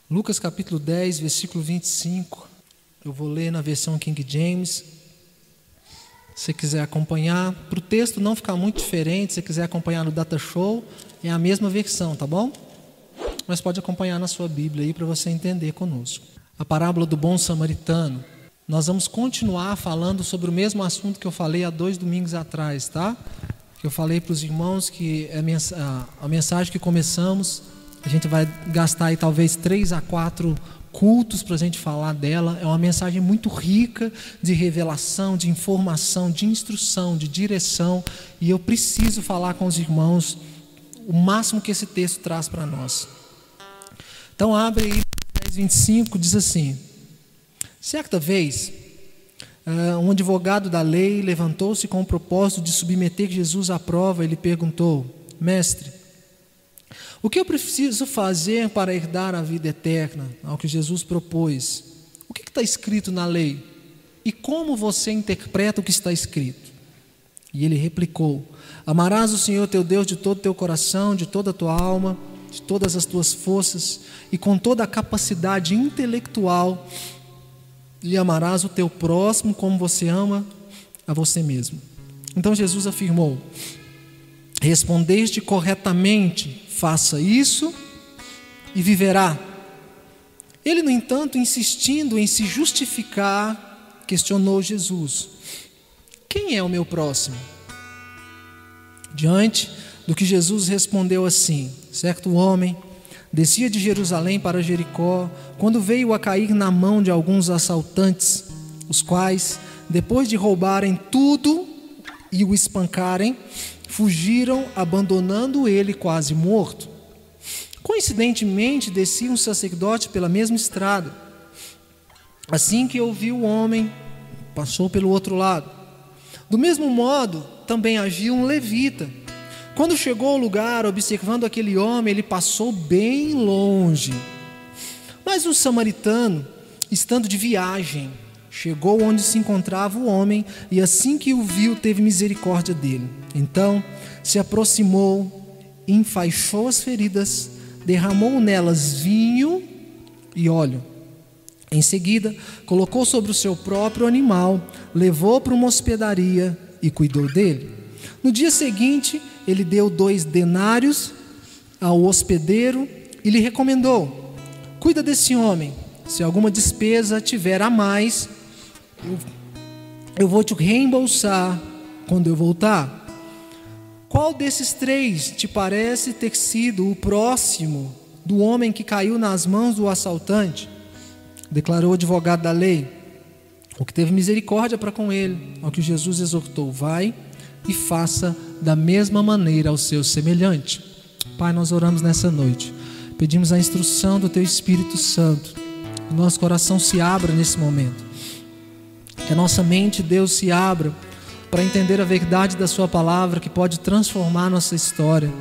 Lucas capítulo 10, versículo 25. Eu vou ler na versão King James. Se você quiser acompanhar, para o texto não ficar muito diferente, se você quiser acompanhar no Data Show, é a mesma versão, tá bom? Mas pode acompanhar na sua Bíblia aí para você entender conosco. A parábola do bom samaritano. Nós vamos continuar falando sobre o mesmo assunto que eu falei há 2 domingos atrás, tá? Que eu falei para os irmãos que a mensagem que começamos, a gente vai gastar aí talvez 3 a 4 cultos para a gente falar dela. É uma mensagem muito rica de revelação, de informação, de instrução, de direção, e eu preciso falar com os irmãos o máximo que esse texto traz para nós. Então abre aí 10:25, diz assim: certa vez um advogado da lei levantou-se com o propósito de submeter Jesus à prova. Ele perguntou: mestre, o que eu preciso fazer para herdar a vida eterna? Ao que Jesus propôs: o que está escrito na lei? E como você interpreta o que está escrito? E ele replicou: amarás o Senhor teu Deus de todo o teu coração, de toda a tua alma, de todas as tuas forças e com toda a capacidade intelectual, e amarás o teu próximo como você ama a você mesmo. Então Jesus afirmou: respondeste corretamente, faça isso e viverá. Ele, no entanto, insistindo em se justificar, questionou Jesus: quem é o meu próximo? Diante do que Jesus respondeu assim: certo homem descia de Jerusalém para Jericó, quando veio a cair na mão de alguns assaltantes, os quais, depois de roubarem tudo e o espancarem, fugiram, abandonando ele quase morto. Coincidentemente, descia um sacerdote pela mesma estrada. Assim que ouviu o homem, passou pelo outro lado. Do mesmo modo, também agiu um levita. Quando chegou ao lugar, observando aquele homem, ele passou bem longe. Mas um samaritano, estando de viagem, chegou onde se encontrava o homem, e assim que o viu, teve misericórdia dele. Então se aproximou, enfaixou as feridas, derramou nelas vinho e óleo. Em seguida, colocou sobre o seu próprio animal, levou para uma hospedaria e cuidou dele. No dia seguinte, ele deu 2 denários ao hospedeiro e lhe recomendou: cuida desse homem, se alguma despesa tiver a mais, eu vou te reembolsar quando eu voltar. Qual desses 3 te parece ter sido o próximo do homem que caiu nas mãos do assaltante? Declarou o advogado da lei: o que teve misericórdia para com ele. Ao que Jesus exortou: vai e faça da mesma maneira ao seu semelhante. Pai, nós oramos nessa noite, pedimos a instrução do Teu Espírito Santo, que nosso coração se abra nesse momento, que a nossa mente, Deus, se abra para entender a verdade da Sua palavra, que pode transformar nossa história.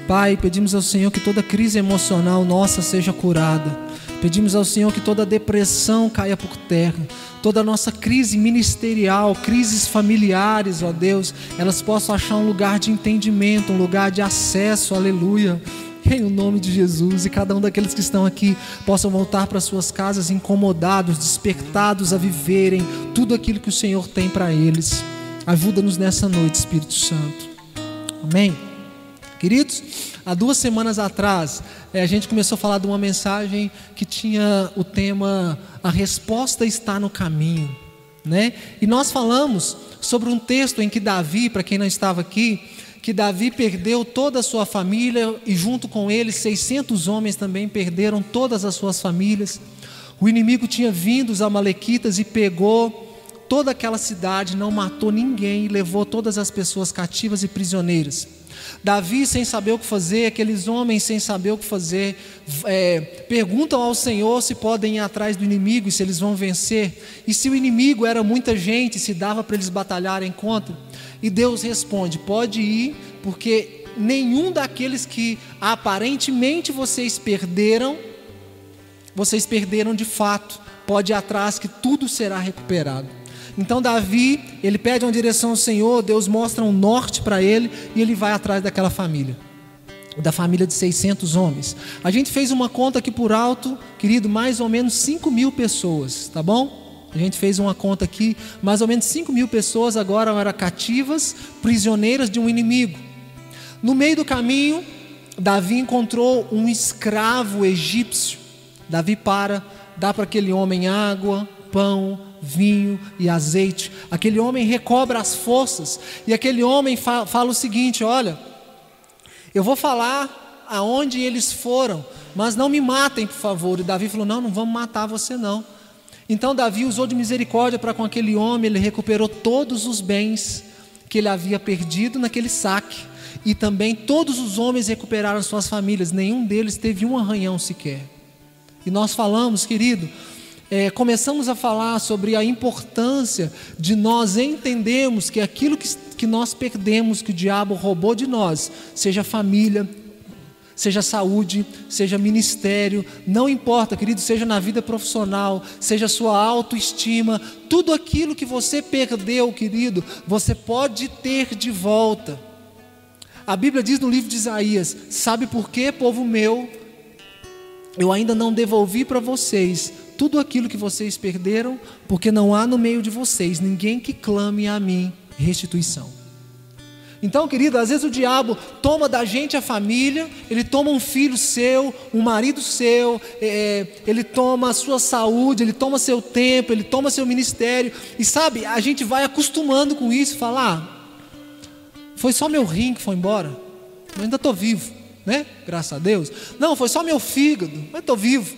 Pai, pedimos ao Senhor que toda crise emocional nossa seja curada. Pedimos ao Senhor que toda depressão caia por terra, toda a nossa crise ministerial, crises familiares, ó Deus, elas possam achar um lugar de entendimento, um lugar de acesso, aleluia, em o nome de Jesus. E cada um daqueles que estão aqui possam voltar para suas casas incomodados, despertados a viverem tudo aquilo que o Senhor tem para eles. Ajuda-nos nessa noite, Espírito Santo. Amém? Queridos, há 2 semanas atrás, a gente começou a falar de uma mensagem que tinha o tema A Resposta Está no Caminho, né? E nós falamos sobre um texto em que Davi, para quem não estava aqui, que Davi perdeu toda a sua família e junto com ele 600 homens também perderam todas as suas famílias. O inimigo tinha vindo, os amalequitas, e pegou toda aquela cidade, não matou ninguém e levou todas as pessoas cativas e prisioneiras. Davi, sem saber o que fazer, aqueles homens sem saber o que fazer, perguntam ao Senhor se podem ir atrás do inimigo e se eles vão vencer, e se o inimigo era muita gente, se dava para eles batalharem contra. E Deus responde: pode ir, porque nenhum daqueles que aparentemente vocês perderam de fato. Pode ir atrás, que tudo será recuperado. Então Davi, ele pede uma direção ao Senhor, Deus mostra um norte para ele, e ele vai atrás daquela família, da família de 600 homens. A gente fez uma conta aqui por alto, querido, mais ou menos 5.000 pessoas, tá bom? A gente fez uma conta aqui, mais ou menos 5.000 pessoas agora eram cativas, prisioneiras de um inimigo. No meio do caminho, Davi encontrou um escravo egípcio. Davi dá para aquele homem água, pão, vinho e azeite. Aquele homem recobra as forças, e aquele homem fala o seguinte: olha, eu vou falar aonde eles foram, mas não me matem, por favor. E Davi falou: não vamos matar você não. Então Davi usou de misericórdia para com aquele homem. Ele recuperou todos os bens que ele havia perdido naquele saque, e também todos os homens recuperaram suas famílias, nenhum deles teve um arranhão sequer. E nós falamos, querido, começamos a falar sobre a importância de nós entendermos que aquilo que nós perdemos, que o diabo roubou de nós, seja família, seja saúde, seja ministério, não importa, querido, seja na vida profissional, seja sua autoestima, tudo aquilo que você perdeu, querido, você pode ter de volta. A Bíblia diz no livro de Isaías: sabe por quê, povo meu? Eu ainda não devolvi para vocês tudo aquilo que vocês perderam, porque não há no meio de vocês ninguém que clame a mim restituição. Então, querido, às vezes o diabo toma da gente a família, ele toma um filho seu, um marido seu, ele toma a sua saúde, ele toma seu tempo, ele toma seu ministério, e sabe, a gente vai acostumando com isso, falar: foi só meu rim que foi embora, eu ainda estou vivo, né? Graças a Deus. Não, foi só meu fígado, mas estou vivo,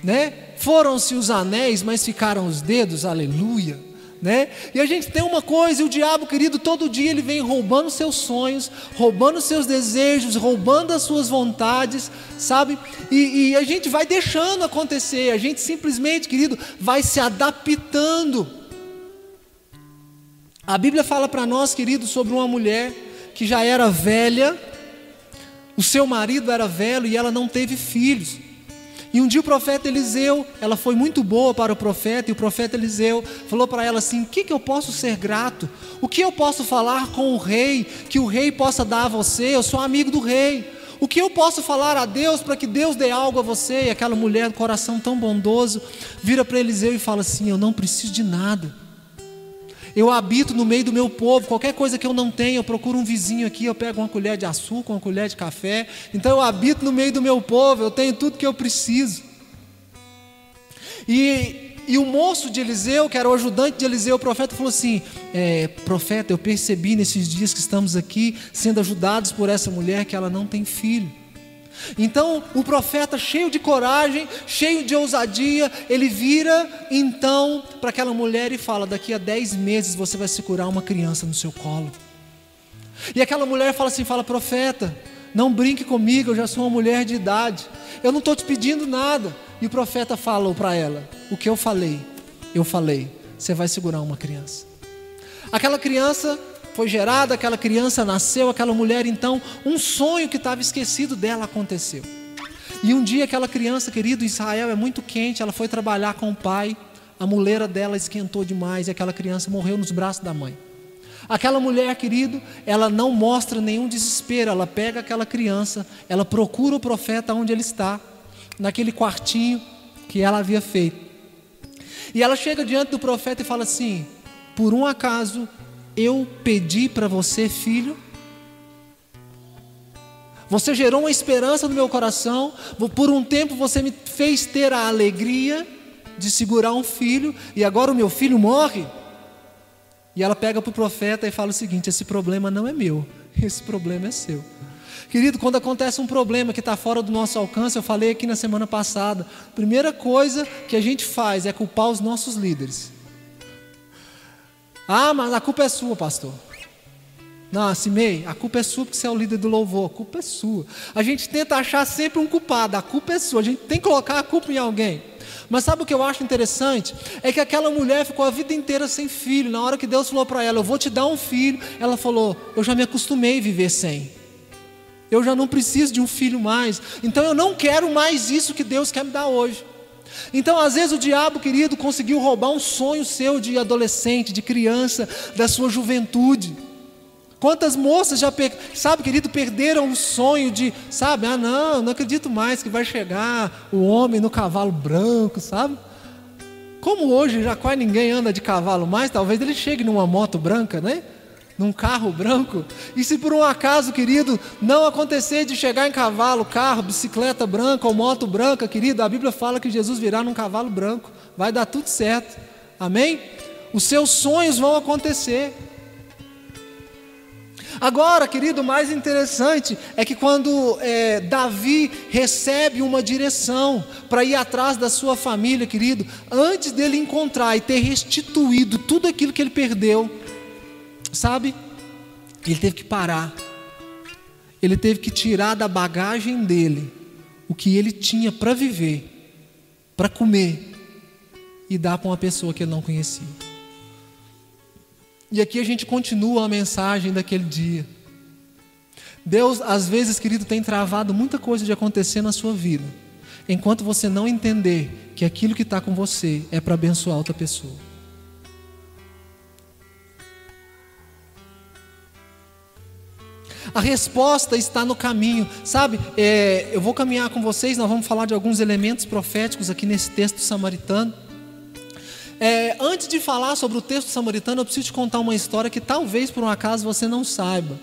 né? Foram-se os anéis, mas ficaram os dedos, aleluia, né? E a gente tem uma coisa, e o diabo, querido, todo dia ele vem roubando seus sonhos, roubando seus desejos, roubando as suas vontades, sabe? E a gente vai deixando acontecer, a gente simplesmente, querido, vai se adaptando. A Bíblia fala para nós, querido, sobre uma mulher que já era velha, o seu marido era velho e ela não teve filhos. E um dia o profeta Eliseu, ela foi muito boa para o profeta, e o profeta Eliseu falou para ela assim: o que eu posso ser grato? O que eu posso falar com o rei, que o rei possa dar a você? Eu sou amigo do rei. O que eu posso falar a Deus para que Deus dê algo a você? E aquela mulher de coração tão bondoso vira para Eliseu e fala assim: eu não preciso de nada. Eu habito no meio do meu povo, qualquer coisa que eu não tenho, eu procuro um vizinho aqui, eu pego uma colher de açúcar, uma colher de café. Então eu habito no meio do meu povo, eu tenho tudo que eu preciso. E o moço de Eliseu, que era o ajudante de Eliseu, o profeta, falou assim: profeta, eu percebi nesses dias que estamos aqui, sendo ajudados por essa mulher, que ela não tem filho. Então o profeta, cheio de coragem, cheio de ousadia, ele vira então para aquela mulher e fala: daqui a 10 meses você vai segurar uma criança no seu colo. E aquela mulher fala assim: profeta, não brinque comigo, eu já sou uma mulher de idade, eu não estou te pedindo nada. E o profeta falou para ela: o que eu falei, você vai segurar uma criança. Aquela criança foi gerada, aquela criança nasceu, aquela mulher então, um sonho que estava esquecido dela aconteceu. E um dia aquela criança, querido, Israel é muito quente, ela foi trabalhar com o pai, a muleira dela esquentou demais e aquela criança morreu nos braços da mãe. Aquela mulher, querido, ela não mostra nenhum desespero, ela pega aquela criança, ela procura o profeta onde ele está, naquele quartinho que ela havia feito. E ela chega diante do profeta e fala assim: por um acaso eu pedi para você filho? Você gerou uma esperança no meu coração, por um tempo você me fez ter a alegria de segurar um filho, e agora o meu filho morre? E ela pega para o profeta e fala o seguinte: esse problema não é meu, esse problema é seu. Querido, quando acontece um problema que está fora do nosso alcance, eu falei aqui na semana passada, a primeira coisa que a gente faz é culpar os nossos líderes. Ah, mas a culpa é sua, pastor. Não, Cimei, a culpa é sua porque você é o líder do louvor, a culpa é sua. A gente tenta achar sempre um culpado, a culpa é sua, a gente tem que colocar a culpa em alguém. Mas sabe o que eu acho interessante? É que aquela mulher ficou a vida inteira sem filho. Na hora que Deus falou para ela: eu vou te dar um filho, ela falou: eu já me acostumei a viver sem. Eu já não preciso de um filho mais. Então eu não quero mais isso que Deus quer me dar hoje. Então, às vezes o diabo, querido, conseguiu roubar um sonho seu de adolescente, de criança, da sua juventude. Quantas moças já, sabe, querido, perderam o sonho de, sabe, não acredito mais que vai chegar o homem no cavalo branco, sabe? Como hoje já quase ninguém anda de cavalo mais, talvez ele chegue numa moto branca, né? Num carro branco. E se por um acaso, querido, não acontecer de chegar em cavalo, carro, bicicleta branca ou moto branca, querido, a Bíblia fala que Jesus virá num cavalo branco. Vai dar tudo certo. Amém? Os seus sonhos vão acontecer. Agora, querido, o mais interessante é que quando Davi recebe uma direção para ir atrás da sua família, querido, antes dele encontrar e ter restituído tudo aquilo que ele perdeu, sabe, ele teve que parar, ele teve que tirar da bagagem dele o que ele tinha para viver, para comer e dar para uma pessoa que ele não conhecia. E aqui a gente continua a mensagem daquele dia. Deus, às vezes, querido, tem travado muita coisa de acontecer na sua vida, enquanto você não entender que aquilo que está com você é para abençoar outra pessoa. A resposta está no caminho, sabe? Eu vou caminhar com vocês, nós vamos falar de alguns elementos proféticos aqui nesse texto samaritano. Antes de falar sobre o texto samaritano, eu preciso te contar uma história que talvez por um acaso você não saiba.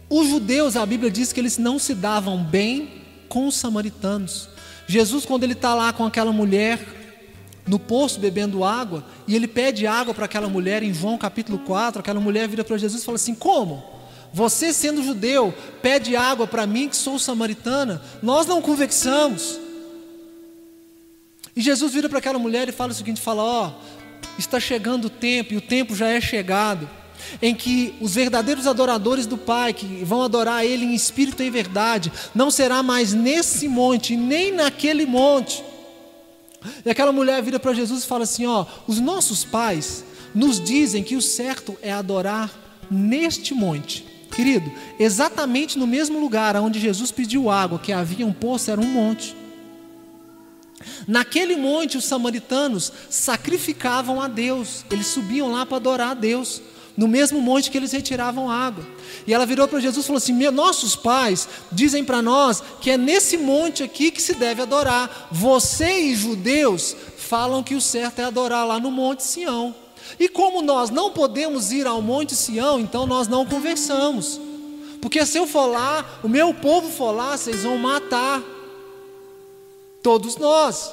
Os judeus, a Bíblia diz que eles não se davam bem com os samaritanos. Jesus, quando ele está lá com aquela mulher no poço bebendo água, e ele pede água para aquela mulher em João capítulo 4, aquela mulher vira para Jesus e fala assim: como? Você sendo judeu, pede água para mim que sou samaritana? Nós não conversamos. E Jesus vira para aquela mulher e fala o seguinte, está chegando o tempo, e o tempo já é chegado, em que os verdadeiros adoradores do Pai, que vão adorar Ele em espírito e em verdade, não será mais nesse monte, nem naquele monte. E aquela mulher vira para Jesus e fala assim, os nossos pais nos dizem que o certo é adorar neste monte. Querido, exatamente no mesmo lugar onde Jesus pediu água, que havia um poço, era um monte. Naquele monte os samaritanos sacrificavam a Deus, eles subiam lá para adorar a Deus, no mesmo monte que eles retiravam água. E ela virou para Jesus e falou assim: nossos pais dizem para nós que é nesse monte aqui que se deve adorar. Vocês, judeus, falam que o certo é adorar lá no Monte Sião. E como nós não podemos ir ao Monte Sião, então nós não conversamos. Porque se eu for lá, o meu povo for lá, vocês vão matar todos nós.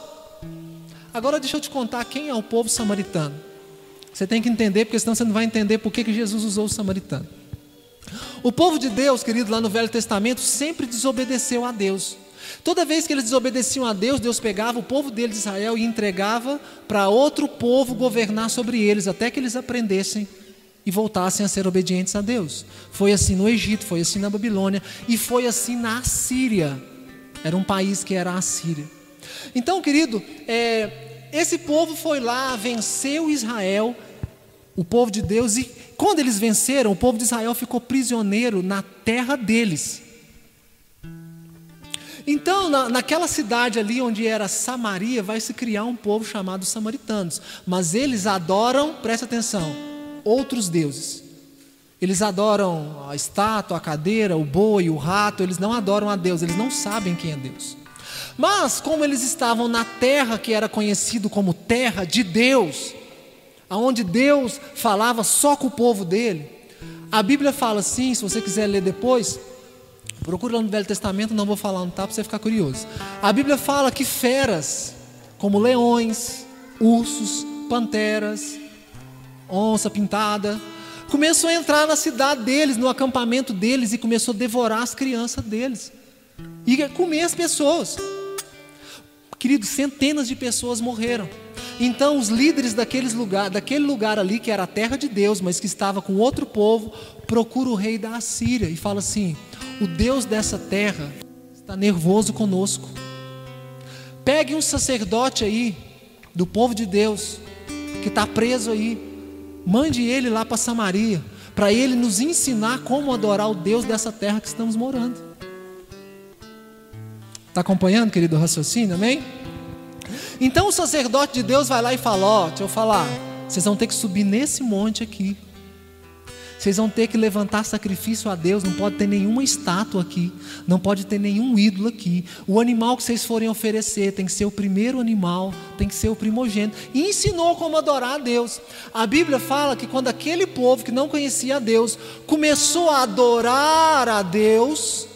Agora deixa eu te contar quem é o povo samaritano. Você tem que entender, porque senão você não vai entender por que Jesus usou o samaritano. O povo de Deus, querido, lá no Velho Testamento, sempre desobedeceu a Deus. Toda vez que eles desobedeciam a Deus, Deus pegava o povo dele de Israel e entregava para outro povo governar sobre eles, até que eles aprendessem e voltassem a ser obedientes a Deus. Foi assim no Egito, foi assim na Babilônia e foi assim na Assíria. Era um país que era a Assíria. Então, querido, esse povo foi lá, venceu Israel, o povo de Deus, e quando eles venceram, o povo de Israel ficou prisioneiro na terra deles. Então, naquela cidade ali onde era Samaria, vai se criar um povo chamado samaritanos, mas eles adoram, presta atenção, outros deuses. Eles adoram a estátua, a cadeira, o boi, o rato, eles não adoram a Deus, eles não sabem quem é Deus. Mas como eles estavam na terra que era conhecido como terra de Deus, aonde Deus falava só com o povo dele, a Bíblia fala assim, se você quiser ler depois, procura lá no Velho Testamento, não vou falar, não tá, para você ficar curioso. A Bíblia fala que feras, como leões, ursos, panteras, onça pintada, começou a entrar na cidade deles, no acampamento deles, e começou a devorar as crianças deles e comer as pessoas. Queridos, centenas de pessoas morreram. Então os líderes daquele lugar ali, que era a terra de Deus, mas que estava com outro povo, procura o rei da Assíria e fala assim: o Deus dessa terra está nervoso conosco. Pegue um sacerdote aí, do povo de Deus, que está preso aí, mande ele lá para Samaria, para ele nos ensinar como adorar o Deus dessa terra que estamos morando. Está acompanhando, querido, o raciocínio, amém? Então o sacerdote de Deus vai lá e fala: ó, deixa eu falar, vocês vão ter que subir nesse monte aqui. Vocês vão ter que levantar sacrifício a Deus. Não pode ter nenhuma estátua aqui, não pode ter nenhum ídolo aqui. O animal que vocês forem oferecer tem que ser o primeiro animal, tem que ser o primogênito. E ensinou como adorar a Deus. A Bíblia fala que quando aquele povo que não conhecia a Deus começou a adorar a Deus,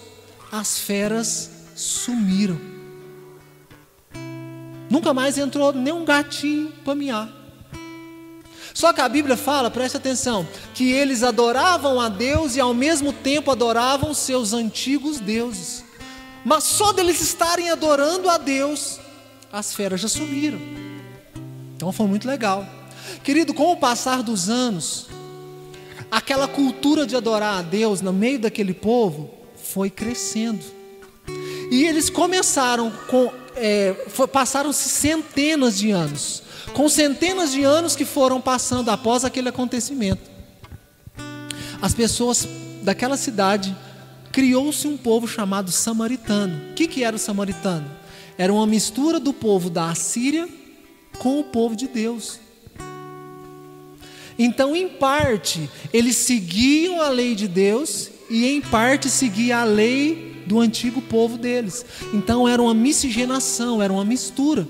as feras sumiram. Nunca mais entrou nenhum gatinho para miar. Só que a Bíblia fala, preste atenção, que eles adoravam a Deus e ao mesmo tempo adoravam seus antigos deuses. Mas só deles estarem adorando a Deus, as feras já sumiram. Então foi muito legal. Querido, com o passar dos anos, aquela cultura de adorar a Deus no meio daquele povo foi crescendo. E eles começaram passaram-se centenas de anos. Com centenas de anos que foram passando após aquele acontecimento, as pessoas daquela cidade, criou-se um povo chamado samaritano. O que era o samaritano? Era uma mistura do povo da Assíria com o povo de Deus. Então, em parte, eles seguiam a lei de Deus e em parte seguiam a lei do antigo povo deles. Então era uma miscigenação, era uma mistura.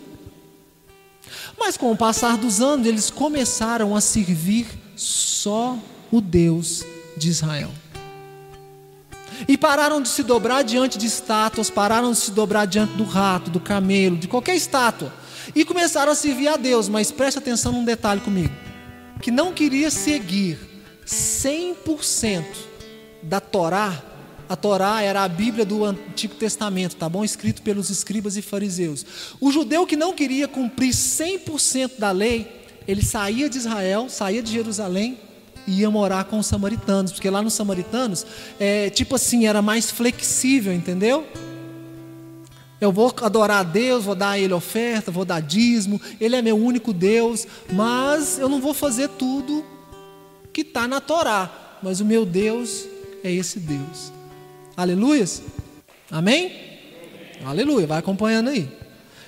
Mas com o passar dos anos, eles começaram a servir só o Deus de Israel. E pararam de se dobrar diante de estátuas, pararam de se dobrar diante do rato, do camelo, de qualquer estátua. E começaram a servir a Deus. Mas preste atenção num detalhe comigo. Que não queria seguir 100% da Torá. A Torá era a Bíblia do Antigo Testamento, tá bom? Escrito pelos escribas e fariseus. O judeu que não queria cumprir 100% da lei, ele saía de Israel, saía de Jerusalém e ia morar com os samaritanos. Porque lá nos samaritanos, tipo assim, era mais flexível, entendeu? Eu vou adorar a Deus, vou dar a Ele oferta, vou dar dízimo, Ele é meu único Deus, mas eu não vou fazer tudo que está na Torá. Mas o meu Deus é esse Deus. Aleluias? Amém? Aleluia, vai acompanhando aí.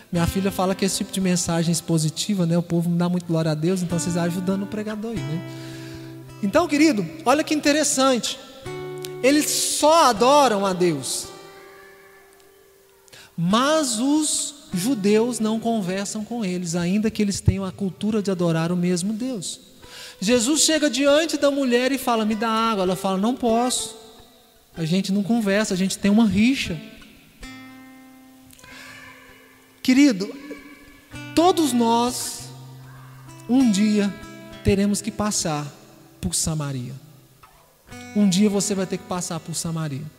Minha filha fala que esse tipo de mensagem expositiva, né, o povo não dá muito glória a Deus, então vocês ajudando o pregador aí, né? Então, querido, olha que interessante. Eles só adoram a Deus. Mas os judeus não conversam com eles, ainda que eles tenham a cultura de adorar o mesmo Deus. Jesus chega diante da mulher e fala: me dá água. Ela fala: não posso. A gente não conversa, a gente tem uma rixa. Querido, todos nós um dia teremos que passar por Samaria. Um dia você vai ter que passar por Samaria.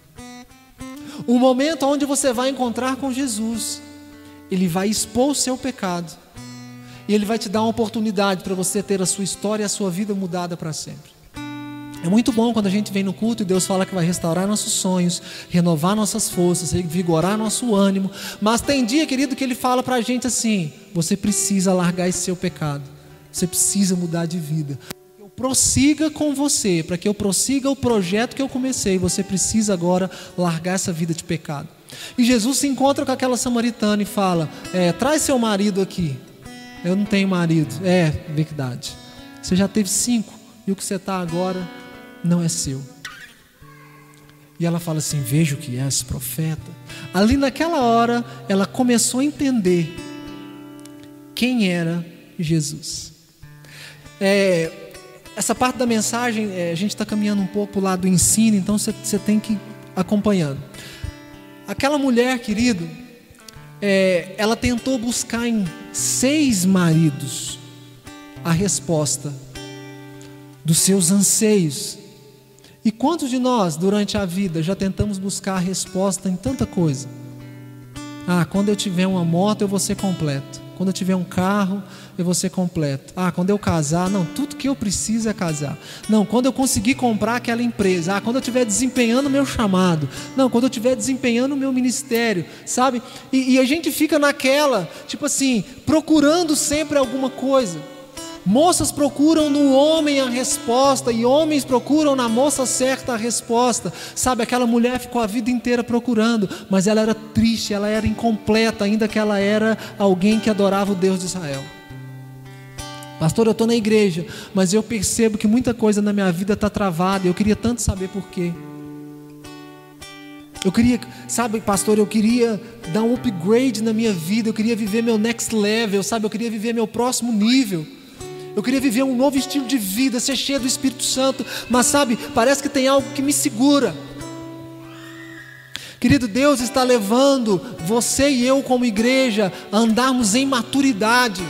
O momento onde você vai encontrar com Jesus, Ele vai expor o seu pecado e Ele vai te dar uma oportunidade para você ter a sua história e a sua vida mudada para sempre. É muito bom quando a gente vem no culto e Deus fala que vai restaurar nossos sonhos, renovar nossas forças, revigorar nosso ânimo. Mas tem dia, querido, que Ele fala para a gente assim: você precisa largar esse seu pecado, você precisa mudar de vida. Eu prossiga com você, para que eu prossiga o projeto que eu comecei, você precisa agora largar essa vida de pecado. E Jesus se encontra com aquela samaritana e fala: traz seu marido aqui. Eu não tenho marido. É verdade, você já teve 5 e o que você está agora não é seu. E ela fala assim: vejo que és profeta. Ali naquela hora ela começou a entender quem era Jesus. Essa parte da mensagem, a gente está caminhando um pouco para o lado do ensino, então você tem que ir acompanhando. Aquela mulher, querido, ela tentou buscar em 6 maridos a resposta dos seus anseios. E quantos de nós, durante a vida, já tentamos buscar a resposta em tanta coisa? Quando eu tiver uma moto, eu vou ser completo. Quando eu tiver um carro, eu vou ser completo. Quando eu casar, não, tudo que eu preciso é casar. Não, quando eu conseguir comprar aquela empresa. Quando eu estiver desempenhando o meu chamado. Não, quando eu estiver desempenhando o meu ministério, sabe? E a gente fica naquela, tipo assim, procurando sempre alguma coisa. Moças procuram no homem a resposta, e homens procuram na moça certa a resposta. Sabe, aquela mulher ficou a vida inteira procurando, mas ela era triste, ela era incompleta, ainda que ela era alguém que adorava o Deus de Israel. Pastor, eu estou na igreja, mas eu percebo que muita coisa na minha vida está travada. Eu queria tanto saber por quê. Eu queria, sabe, pastor, eu queria dar um upgrade na minha vida. Eu queria viver meu next level, sabe? Eu queria viver meu próximo nível. Eu queria viver um novo estilo de vida, ser cheio do Espírito Santo. Mas sabe, parece que tem algo que me segura. Querido, Deus está levando você e eu como igreja a andarmos em maturidade.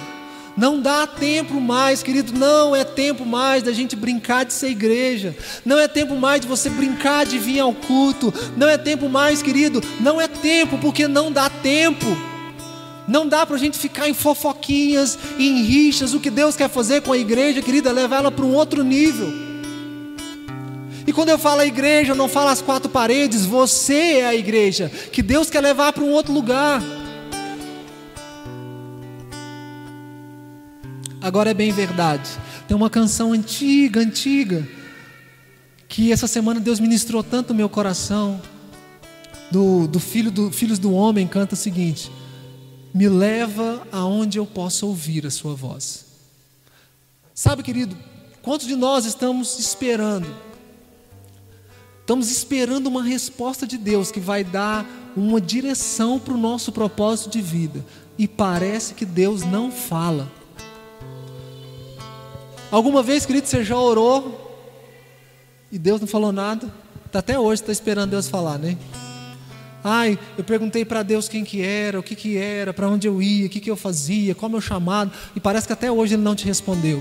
Não dá tempo mais, querido, não é tempo mais da gente brincar de ser igreja. Não é tempo mais de você brincar de vir ao culto. Não é tempo mais, querido, não é tempo, porque não dá tempo. Não dá para a gente ficar em fofoquinhas, em rixas. O que Deus quer fazer com a igreja, querida, é levar ela para um outro nível. E quando eu falo a igreja, eu não falo as quatro paredes. Você é a igreja, que Deus quer levar para um outro lugar. Agora é bem verdade, tem uma canção antiga, que essa semana Deus ministrou tanto no meu coração, Filhos do Homem, canta o seguinte: me leva aonde eu possa ouvir a sua voz. Sabe, querido, quantos de nós estamos esperando? Estamos esperando uma resposta de Deus que vai dar uma direção para o nosso propósito de vida, e parece que Deus não fala. Alguma vez, querido, você já orou e Deus não falou nada? Até hoje está esperando Deus falar, né? Ai, eu perguntei para Deus quem que era, o que que era, para onde eu ia, o que que eu fazia, qual é o meu chamado, e parece que até hoje Ele não te respondeu.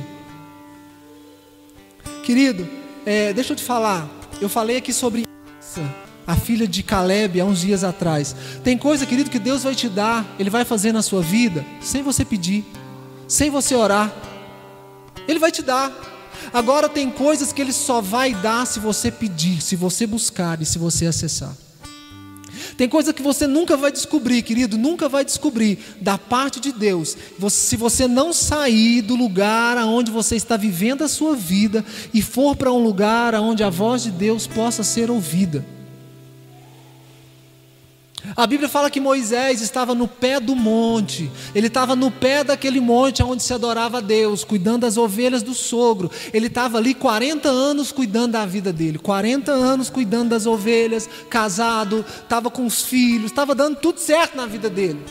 Querido, deixa eu te falar, eu falei aqui sobre a filha de Caleb há uns dias atrás. Tem coisa, querido, que Deus vai te dar, Ele vai fazer na sua vida, sem você pedir, sem você orar. Ele vai te dar. Agora tem coisas que Ele só vai dar se você pedir, se você buscar e se você acessar. Tem coisa que você nunca vai descobrir, querido, nunca vai descobrir da parte de Deus, se você não sair do lugar onde você está vivendo a sua vida e for para um lugar onde a voz de Deus possa ser ouvida. A Bíblia fala que Moisés estava no pé do monte. Ele estava no pé daquele monte onde se adorava a Deus, cuidando das ovelhas do sogro. Ele estava ali 40 anos cuidando da vida dele, 40 anos cuidando das ovelhas, casado, estava com os filhos, estava dando tudo certo na vida dele.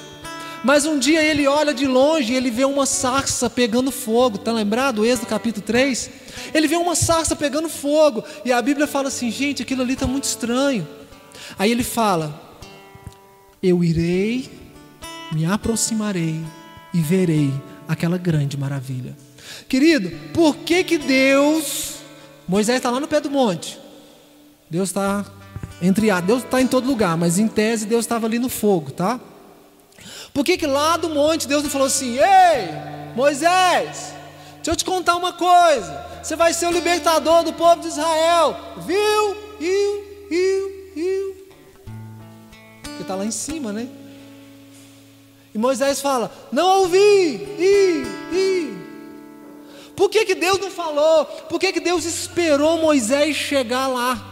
Mas um dia ele olha de longe e ele vê uma sarça pegando fogo. Está lembrado? Êxodo capítulo 3. Ele vê uma sarça pegando fogo, e a Bíblia fala assim: gente, aquilo ali está muito estranho. Aí ele fala: eu irei, me aproximarei e verei aquela grande maravilha. Querido, por que Deus... Moisés está lá no pé do monte. Deus está Deus está em todo lugar, mas em tese Deus estava ali no fogo, tá? Por que lá do monte Deus não falou assim: ei, Moisés, deixa eu te contar uma coisa, você vai ser o libertador do povo de Israel, viu? Porque está lá em cima, né? E Moisés fala: não ouvi. Por que Deus não falou? Por que Deus esperou Moisés chegar lá?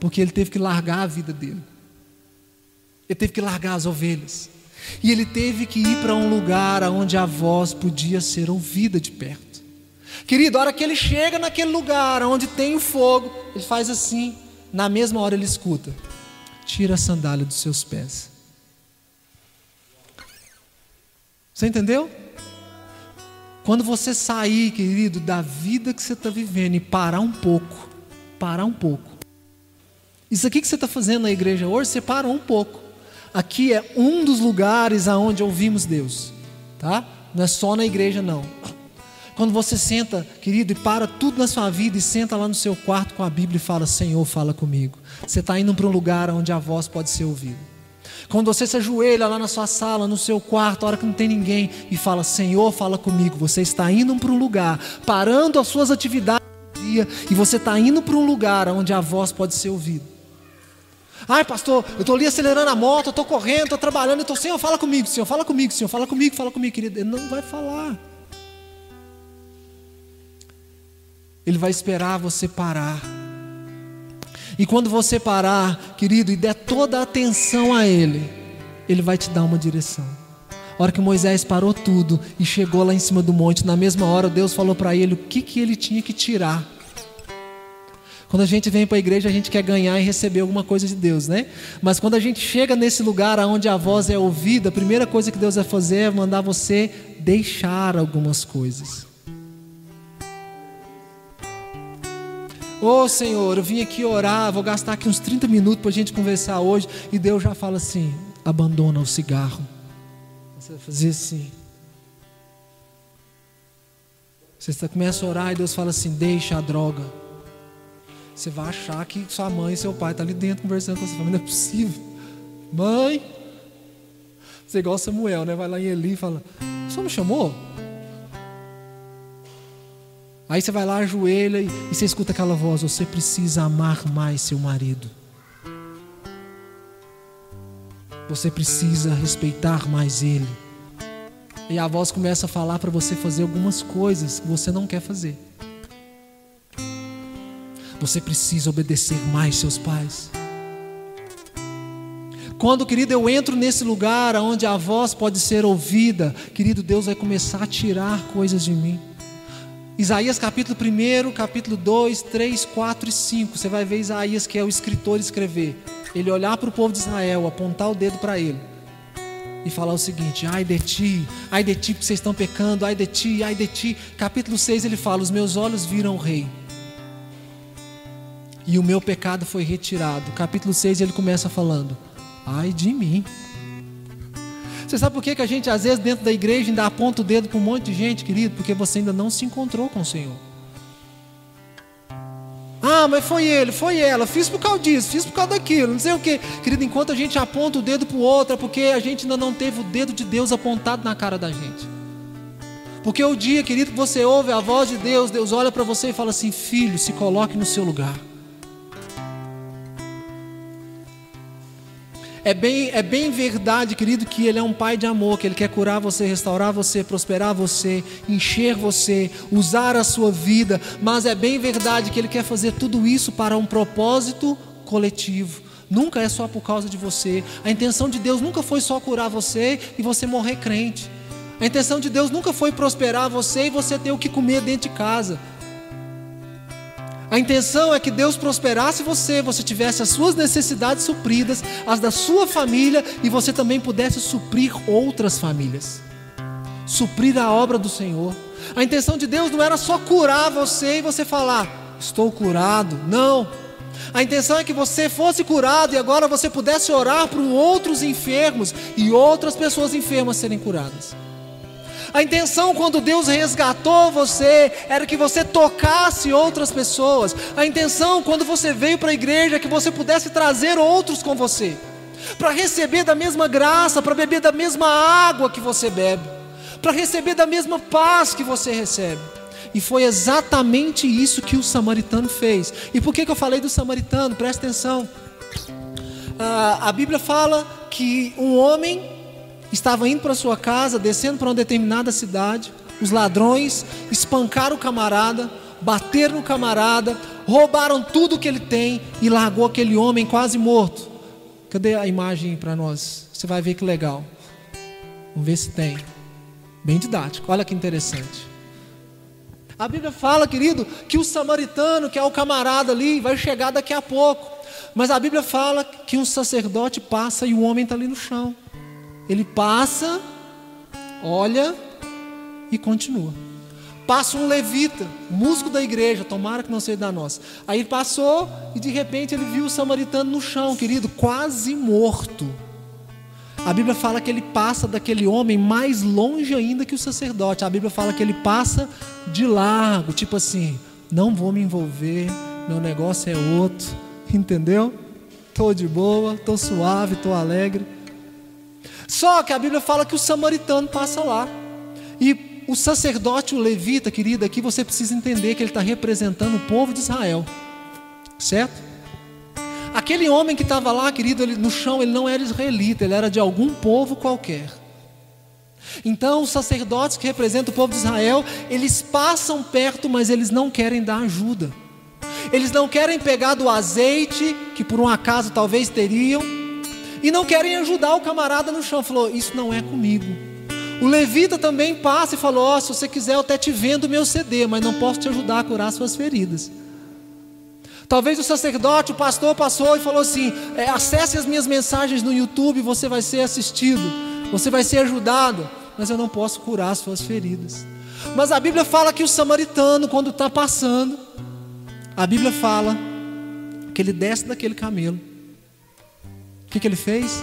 Porque ele teve que largar a vida dele. Ele teve que largar as ovelhas. E ele teve que ir para um lugar onde a voz podia ser ouvida de perto. Querido, a hora que ele chega naquele lugar onde tem o fogo, ele faz assim. Na mesma hora ele escuta: tira a sandália dos seus pés. Você entendeu? Quando você sair, querido, da vida que você está vivendo e parar um pouco. Isso aqui que você está fazendo na igreja hoje, você para um pouco. Aqui é um dos lugares aonde ouvimos Deus, tá? Não é só na igreja, não. Quando você senta, querido, e para tudo na sua vida e senta lá no seu quarto com a Bíblia e fala: Senhor, fala comigo. Você está indo para um lugar onde a voz pode ser ouvida. Quando você se ajoelha lá na sua sala, no seu quarto, a hora que não tem ninguém, e fala: Senhor, fala comigo. Você está indo para um lugar, parando as suas atividades do dia, e você está indo para um lugar onde a voz pode ser ouvida. Ai, pastor, eu estou ali acelerando a moto, eu estou correndo, estou trabalhando, eu estou, Senhor, fala comigo, Senhor, fala comigo, Senhor, fala comigo, querido. Ele não vai falar. Ele vai esperar você parar. E quando você parar, querido, e der toda a atenção a Ele, Ele vai te dar uma direção. A hora que Moisés parou tudo e chegou lá em cima do monte, na mesma hora Deus falou para ele o que ele tinha que tirar. Quando a gente vem para a igreja, a gente quer ganhar e receber alguma coisa de Deus, né? Mas quando a gente chega nesse lugar onde a voz é ouvida, a primeira coisa que Deus vai fazer é mandar você deixar algumas coisas. Ô Senhor, eu vim aqui orar, vou gastar aqui uns 30 minutos para a gente conversar hoje. E Deus já fala assim: abandona o cigarro. Você vai fazer assim. Você começa a orar e Deus fala assim: deixa a droga. Você vai achar que sua mãe e seu pai estão ali dentro conversando com você. Não é possível. Mãe. Você é igual Samuel, né? Vai lá em Eli e fala: o senhor me chamou? Aí você vai lá, ajoelha e você escuta aquela voz: você precisa amar mais seu marido. Você precisa respeitar mais ele. E a voz começa a falar para você fazer algumas coisas que você não quer fazer. Você precisa obedecer mais seus pais. Quando, querido, eu entro nesse lugar onde a voz pode ser ouvida, querido, Deus vai começar a tirar coisas de mim. Isaías capítulo 1, capítulo 2, 3, 4 e 5. Você vai ver Isaías, que é o escritor, escrever. Ele olhar para o povo de Israel, apontar o dedo para ele e falar o seguinte: ai de ti porque vocês estão pecando, ai de ti, ai de ti. Capítulo 6 ele fala: os meus olhos viram o rei e o meu pecado foi retirado. Capítulo 6 ele começa falando: ai de mim. Você sabe por que a gente às vezes dentro da igreja ainda aponta o dedo para um monte de gente, querido? Porque você ainda não se encontrou com o Senhor. Ah, mas foi ele, foi ela, fiz por causa disso, fiz por causa daquilo, não sei o que. Querido, enquanto a gente aponta o dedo para o outro, é porque a gente ainda não teve o dedo de Deus apontado na cara da gente. Porque o dia, querido, que você ouve a voz de Deus, Deus olha para você e fala assim: filho, se coloque no seu lugar. É bem verdade, querido, que Ele é um pai de amor, que Ele quer curar você, restaurar você, prosperar você, encher você, usar a sua vida. Mas é bem verdade que Ele quer fazer tudo isso para um propósito coletivo. Nunca é só por causa de você. A intenção de Deus nunca foi só curar você e você morrer crente. A intenção de Deus nunca foi prosperar você e você ter o que comer dentro de casa. A intenção é que Deus prosperasse você tivesse as suas necessidades supridas, as da sua família, e você também pudesse suprir outras famílias, suprir a obra do Senhor. A intenção de Deus não era só curar você e você falar: estou curado. Não. A intenção é que você fosse curado e agora você pudesse orar por outros enfermos e outras pessoas enfermas serem curadas. A intenção, quando Deus resgatou você, era que você tocasse outras pessoas. A intenção, quando você veio para a igreja, é que você pudesse trazer outros com você, para receber da mesma graça, para beber da mesma água que você bebe, para receber da mesma paz que você recebe. E foi exatamente isso que o samaritano fez. E por que eu falei do samaritano? Presta atenção. A Bíblia fala que um homem estava indo para sua casa, descendo para uma determinada cidade. Os ladrões espancaram o camarada, bateram no camarada, roubaram tudo que ele tem e largou aquele homem quase morto. Cadê a imagem para nós? Você vai ver que legal. Vamos ver se tem. Bem didático, olha que interessante. A Bíblia fala, querido, que o samaritano, que é o camarada ali, vai chegar daqui a pouco. Mas a Bíblia fala que um sacerdote passa e o homem está ali no chão. Ele passa, olha e continua. Passa um levita, músico da igreja, tomara que não seja da nossa. Aí ele passou e de repente ele viu o samaritano no chão, querido, quase morto. A Bíblia fala que ele passa daquele homem mais longe ainda que o sacerdote. A Bíblia fala que ele passa de largo, tipo assim: não vou me envolver, meu negócio é outro, entendeu? Estou de boa, estou suave, estou alegre. Só que a Bíblia fala que o samaritano passa lá. E o sacerdote, o levita, querido, aqui você precisa entender que ele está representando o povo de Israel, certo? Aquele homem que estava lá, querido, no chão, ele não era israelita, ele era de algum povo qualquer. Então os sacerdotes que representam o povo de Israel, eles passam perto, mas eles não querem dar ajuda. Eles não querem pegar do azeite, que por um acaso talvez teriam, e não querem ajudar o camarada no chão. Falou, isso não é comigo. O levita também passa e falou, se você quiser eu até te vendo o meu CD, mas não posso te ajudar a curar suas feridas. Talvez o sacerdote, o pastor passou e falou assim, acesse as minhas mensagens no YouTube, você vai ser assistido, você vai ser ajudado, mas eu não posso curar as suas feridas. Mas a Bíblia fala que o samaritano, quando está passando, a Bíblia fala que ele desce daquele camelo. O que ele fez?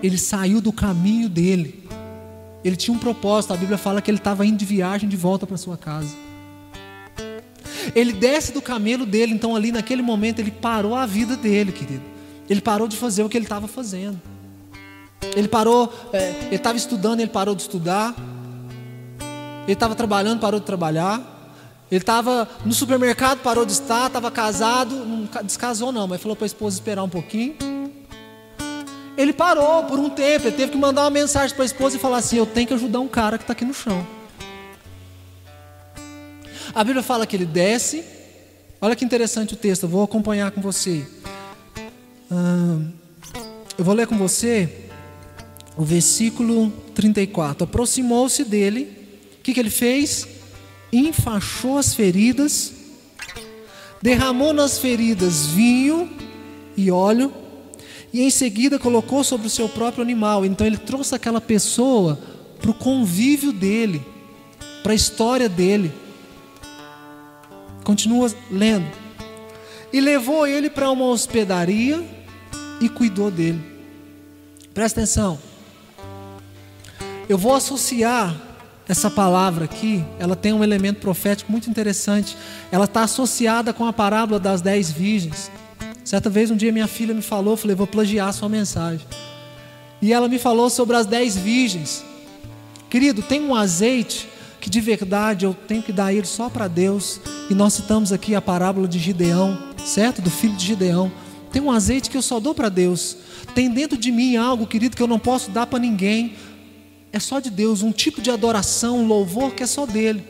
Ele saiu do caminho dele. Ele tinha um propósito. A Bíblia fala que ele estava indo de viagem de volta para sua casa. Ele desce do camelo dele. Então ali naquele momento ele parou a vida dele, querido. Ele parou de fazer o que ele estava fazendo. Ele parou, ele estava estudando, ele parou de estudar. Ele estava trabalhando, parou de trabalhar. Ele estava no supermercado, parou de estar. Estava casado, não descasou não, mas falou para a esposa esperar um pouquinho. Ele parou por um tempo, ele teve que mandar uma mensagem para a esposa e falar assim, eu tenho que ajudar um cara que está aqui no chão. A Bíblia fala que ele desce. Olha que interessante o texto, eu vou acompanhar com você. Eu vou ler com você o versículo 34. Aproximou-se dele. O que ele fez? Enfaixou as feridas, derramou nas feridas vinho e óleo, e em seguida colocou sobre o seu próprio animal. Então ele trouxe aquela pessoa para o convívio dele, para a história dele. Continua lendo. E levou ele para uma hospedaria e cuidou dele. Presta atenção. Eu vou associar essa palavra aqui, ela tem um elemento profético muito interessante. Ela está associada com a parábola das 10 virgens. Certa vez, um dia minha filha me falou, eu falei, vou plagiar a sua mensagem. E ela me falou sobre as 10 virgens. Querido, tem um azeite que de verdade eu tenho que dar ele só para Deus. E nós citamos aqui a parábola de Gideão, certo? Do filho de Gideão. Tem um azeite que eu só dou para Deus. Tem dentro de mim algo, querido, que eu não posso dar para ninguém. É só de Deus, um tipo de adoração, um louvor que é só dele.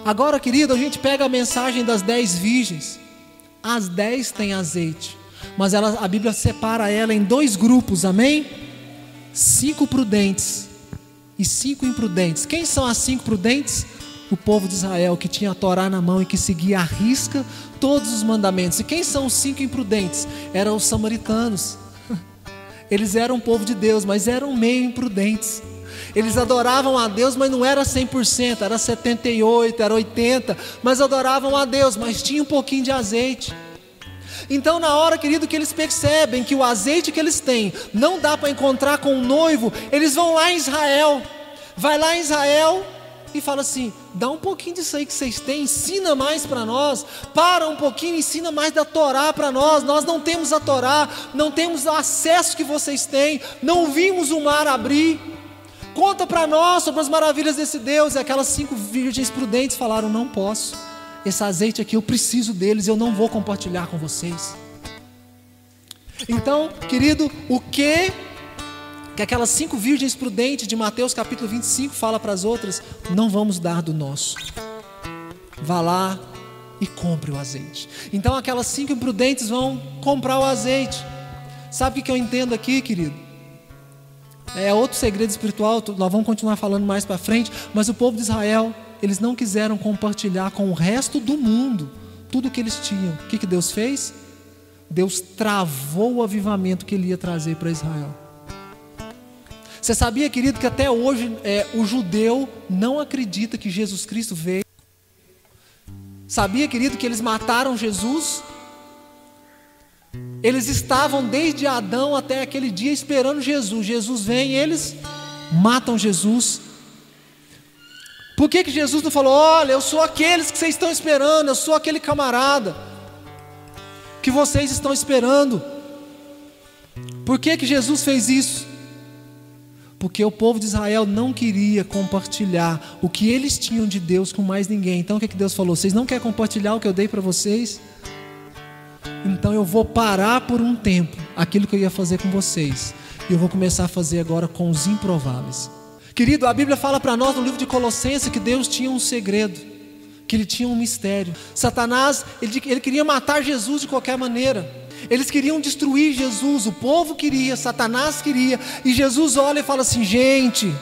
Agora, querido, a gente pega a mensagem das 10 virgens. As 10 têm azeite, mas a Bíblia separa ela em 2 grupos, amém? 5 prudentes e 5 imprudentes. Quem são as 5 prudentes? O povo de Israel, que tinha a Torá na mão e que seguia à risca todos os mandamentos. E quem são os 5 imprudentes? Eram os samaritanos. Eles eram o povo de Deus, mas eram meio imprudentes. Eles adoravam a Deus, mas não era 100%, era 78%, era 80%, mas adoravam a Deus, mas tinha um pouquinho de azeite. Então na hora, querido, que eles percebem que o azeite que eles têm não dá para encontrar com o noivo, eles vão lá em Israel. Vai lá em Israel e fala assim, dá um pouquinho disso aí que vocês têm, ensina mais para nós, para um pouquinho, ensina mais da Torá para nós. Nós não temos a Torá, não temos o acesso que vocês têm, não vimos o mar abrir. Conta para nós sobre as maravilhas desse Deus. E aquelas 5 virgens prudentes falaram, não posso, esse azeite aqui eu preciso deles, eu não vou compartilhar com vocês. Então, querido, o que aquelas 5 virgens prudentes de Mateus capítulo 25 fala para as outras? Não vamos dar do nosso, vá lá e compre o azeite. Então aquelas 5 imprudentes vão comprar o azeite. Sabe o que eu entendo aqui, querido? É outro segredo espiritual, nós vamos continuar falando mais para frente, mas o povo de Israel, eles não quiseram compartilhar com o resto do mundo tudo o que eles tinham. O que Deus fez? Deus travou o avivamento que ele ia trazer para Israel. Você sabia, querido, que até hoje o judeu não acredita que Jesus Cristo veio? Sabia, querido, que eles mataram Jesus? Eles estavam desde Adão até aquele dia esperando Jesus. Jesus vem e eles matam Jesus. Por que Jesus não falou, olha, eu sou aqueles que vocês estão esperando, eu sou aquele camarada que vocês estão esperando? Por que Jesus fez isso? Porque o povo de Israel não queria compartilhar o que eles tinham de Deus com mais ninguém. Então o que Deus falou? Vocês não querem compartilhar o que eu dei para vocês? Então eu vou parar por um tempo aquilo que eu ia fazer com vocês, e eu vou começar a fazer agora com os improváveis. Querido, a Bíblia fala para nós no livro de Colossenses que Deus tinha um segredo, que Ele tinha um mistério. Satanás, ele queria matar Jesus de qualquer maneira. Eles queriam destruir Jesus, o povo queria, Satanás queria. E Jesus olha e fala assim: gente,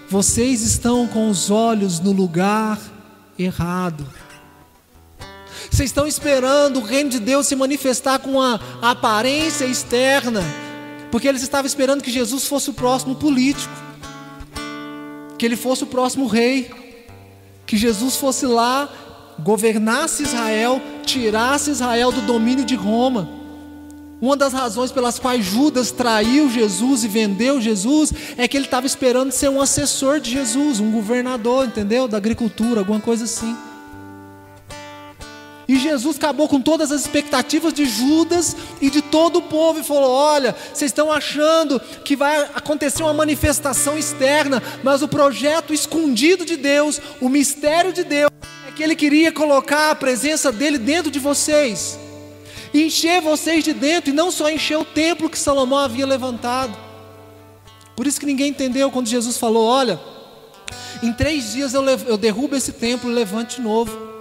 vocês estão com os olhos no lugar errado. Vocês estão esperando o reino de Deus se manifestar com a aparência externa, porque eles estavam esperando que Jesus fosse o próximo político, que Ele fosse o próximo rei, que Jesus fosse lá, governasse Israel, tirasse Israel do domínio de Roma. Uma das razões pelas quais Judas traiu Jesus e vendeu Jesus é que ele estava esperando ser um assessor de Jesus, um governador, entendeu? Da agricultura, alguma coisa assim. E Jesus acabou com todas as expectativas de Judas e de todo o povo e falou: olha, vocês estão achando que vai acontecer uma manifestação externa, mas o projeto escondido de Deus, o mistério de Deus, é que Ele queria colocar a presença dEle dentro de vocês, encher vocês de dentro, e não só encher o templo que Salomão havia levantado. Por isso que ninguém entendeu quando Jesus falou: olha, em 3 dias eu derrubo esse templo e levanto de novo.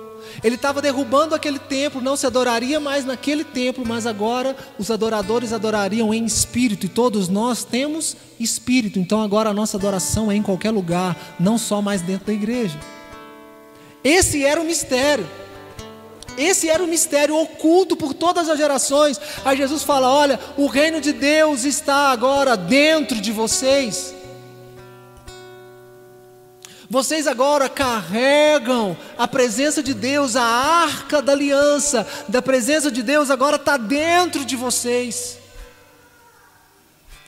Ele estava derrubando aquele templo, não se adoraria mais naquele templo, mas agora os adoradores adorariam em espírito, e todos nós temos espírito, então agora a nossa adoração é em qualquer lugar, não só mais dentro da igreja. Esse era o mistério. Esse era o mistério oculto por todas as gerações. Aí Jesus fala: olha, o reino de Deus está agora dentro de vocês. Vocês agora carregam a presença de Deus, a arca da aliança da presença de Deus agora está dentro de vocês.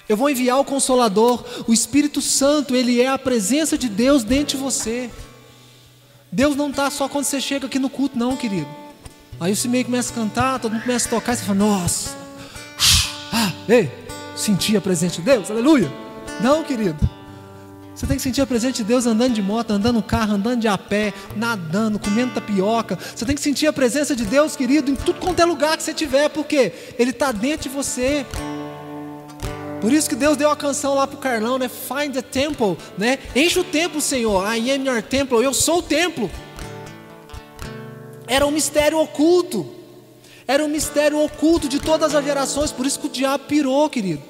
Eu vou enviar o Consolador, o Espírito Santo, Ele é a presença de Deus dentro de você. Deus não está só quando você chega aqui no culto, não, querido. Aí você meio começa a cantar, todo mundo começa a tocar, e você fala: nossa, ei, senti a presença de Deus, aleluia. Não, querido. Você tem que sentir a presença de Deus andando de moto, andando no carro, andando de a pé, nadando, comendo tapioca. Você tem que sentir a presença de Deus, querido, em tudo quanto é lugar que você estiver, porque Ele está dentro de você. Por isso que Deus deu a canção lá para o Carlão, né? Find the temple, né? Enche o templo, Senhor. I am your temple. Eu sou o templo. Era um mistério oculto. Era um mistério oculto de todas as gerações. Por isso que o diabo pirou, querido.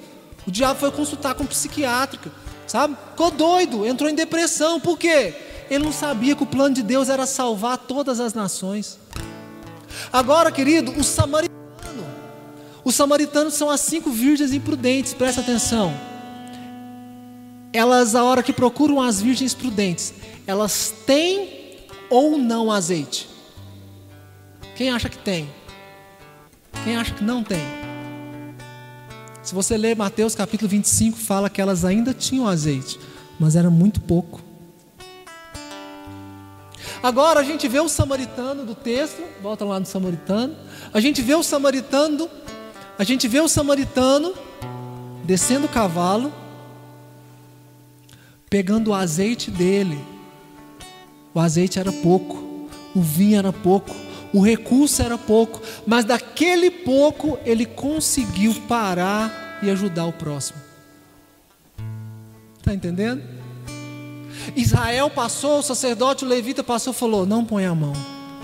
O diabo foi consultar com psiquiátrica, sabe? Ficou doido, entrou em depressão. Por quê? Ele não sabia que o plano de Deus era salvar todas as nações. Agora, querido, os samaritanos são as 5 virgens imprudentes. Presta atenção. Elas, a hora que procuram as virgens prudentes, elas têm ou não azeite? Quem acha que tem? Quem acha que não tem? Se você ler Mateus capítulo 25, fala que elas ainda tinham azeite, mas era muito pouco. Agora a gente vê o samaritano do texto, volta lá no samaritano. A gente vê o samaritano descendo o cavalo, pegando o azeite dele. O azeite era pouco, o vinho era pouco, o recurso era pouco, mas daquele pouco ele conseguiu parar e ajudar o próximo. Está entendendo? Israel passou, o sacerdote, o levita passou e falou: não põe a mão,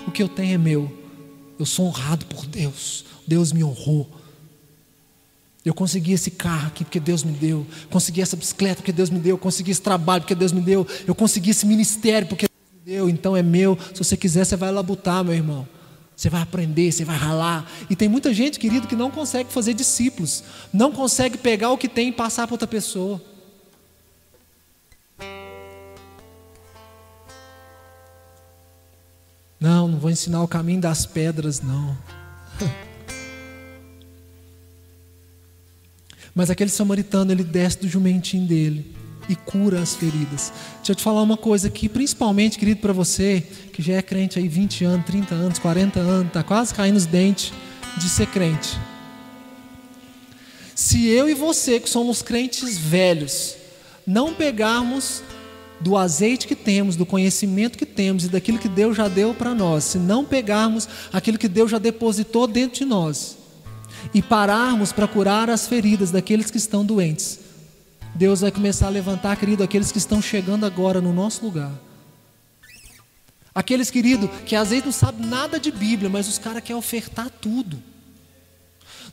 o que eu tenho é meu, eu sou honrado por Deus, Deus me honrou. Eu consegui esse carro aqui porque Deus me deu, consegui essa bicicleta porque Deus me deu, consegui esse trabalho porque Deus me deu, eu consegui esse ministério porque Deus me deu, então é meu. Se você quiser, você vai labutar, meu irmão. Você vai aprender, você vai ralar. E tem muita gente, querido, que não consegue fazer discípulos, não consegue pegar o que tem e passar para outra pessoa. Não vou ensinar o caminho das pedras, não. Mas aquele samaritano, ele desce do jumentinho dele e cura as feridas. Deixa eu te falar uma coisa aqui, principalmente, querido, para você que já é crente aí 20 anos, 30 anos, 40 anos, está quase caindo os dentes de ser crente. Se eu e você, que somos crentes velhos, não pegarmos do azeite que temos, do conhecimento que temos e daquilo que Deus já deu para nós, se não pegarmos aquilo que Deus já depositou dentro de nós, e pararmos para curar as feridas daqueles que estão doentes, Deus vai começar a levantar, querido, aqueles que estão chegando agora no nosso lugar. Aqueles, querido, que às vezes não sabem nada de Bíblia, mas os caras querem ofertar tudo.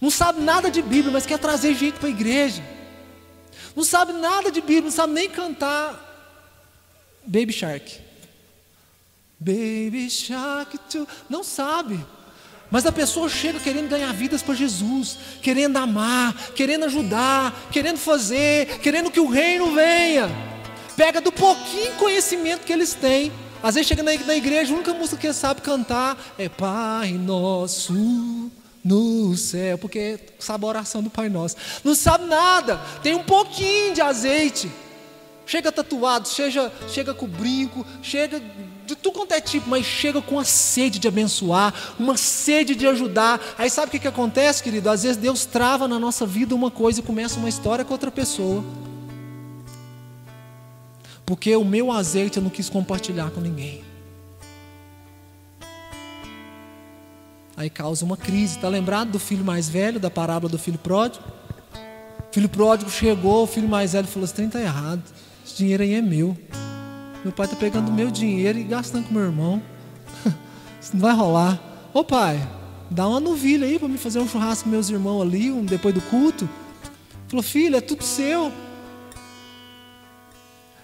Não sabe nada de Bíblia, mas quer trazer gente para a igreja. Não sabe nada de Bíblia, não sabe nem cantar Baby Shark. Baby Shark, não sabe. Mas a pessoa chega querendo ganhar vidas para Jesus, querendo amar, querendo ajudar, querendo fazer, querendo que o reino venha. Pega do pouquinho conhecimento que eles têm. Às vezes chega na igreja, a única música que ele sabe cantar é Pai Nosso no céu, porque sabe a oração do Pai Nosso. Não sabe nada, tem um pouquinho de azeite. Chega tatuado, chega com brinco, chega de tudo quanto é tipo, mas chega com a sede de abençoar, uma sede de ajudar. Aí sabe o que acontece, querido? Às vezes Deus trava na nossa vida uma coisa e começa uma história com outra pessoa. Porque o meu azeite eu não quis compartilhar com ninguém. Aí causa uma crise. Está lembrado do filho mais velho, da parábola do filho pródigo? O filho pródigo chegou, o filho mais velho falou: esse trem está errado, esse dinheiro aí é meu. Meu pai está pegando o meu dinheiro e gastando com meu irmão. Isso não vai rolar. Ô pai, dá uma novilha aí para me fazer um churrasco com meus irmãos ali, depois do culto. Falou: filho, é tudo seu.